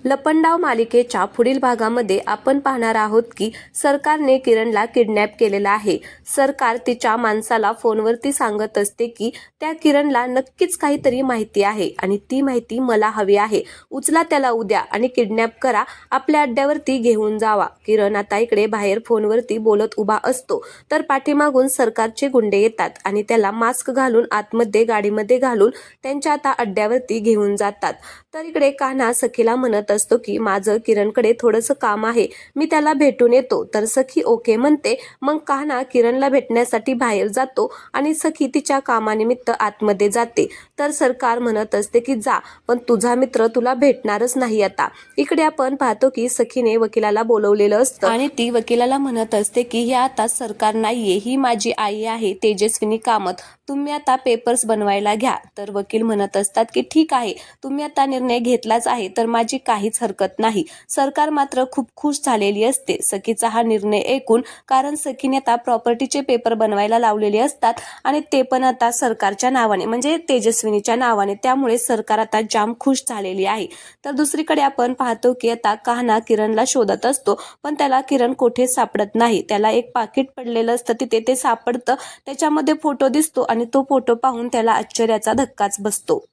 लपंडाव मालिकेच्या पुढील भागामध्ये आपण पाहणार आहोत की सरकारने किरणला किडनॅप केलेला आहे। सरकार तिच्या माणसाला फोनवरती सांगत असते की त्या किरणला नक्कीच काहीतरी माहिती आहे आणि ती माहिती मला हवी आहे। उचला त्याला उद्या आणि किडनॅप करा, आपल्या अड्ड्यावरती घेऊन जावा। किरण आता इकडे बाहेर फोनवरती बोलत उभा असतो तर पाठीमागून सरकारचे गुंडे येतात आणि त्याला मास्क घालून आतमध्ये गाडीमध्ये घालून त्यांच्या आता अड्ड्यावरती घेऊन जातात। तर इकडे कान्हा सखीला म्हणत असतो की माझं किरणकडे थोडंसं काम आहे, मी त्याला भेटून येतो। तर सखी ओके म्हणते। मग कान्हा किरणला भेटण्यासाठी बाहेर जातो आणि सखी तिच्या कामानिमित्त आतमध्ये जाते। तर सरकार म्हणत असते की जा, पण तुझा मित्र तुला भेटणारच नाही आता। इकडे आपण पाहतो की सखीने वकिलाला बोलवलेलं असतं आणि ती वकिलाला म्हणत असते की हे आता सरकार नाहीये, ही माझी आई आहे तेजस्विनी कामत, तुम्ही आता पेपर्स बनवायला घ्या। तर वकील म्हणत असतात की ठीक आहे, तुम्ही आता निर्णय घेतलाच आहे तर माझी काहीच हरकत नाही। सरकार मात्र खूप खुश झालेली असते सखीचा हा निर्णय ऐकून, कारण सखीने आता प्रॉपर्टीचे पेपर बनवायला लावलेले असतात आणि ते पण आता सरकारच्या नावाने म्हणजे तेजस्विनीच्या नावाने, त्यामुळे सरकार आता जाम खुश झालेली आहे। तर दुसरीकडे आपण पाहतो की आता कान्हा किरणला शोधत असतो पण त्याला किरण कुठेच सापडत नाही। त्याला एक पाकिट पडलेलं असतं तिथे, ते सापडतं, त्याच्यामध्ये फोटो दिसतो आणि तो फोटो पाहून त्याला आश्चर्याचा धक्काच बसतो।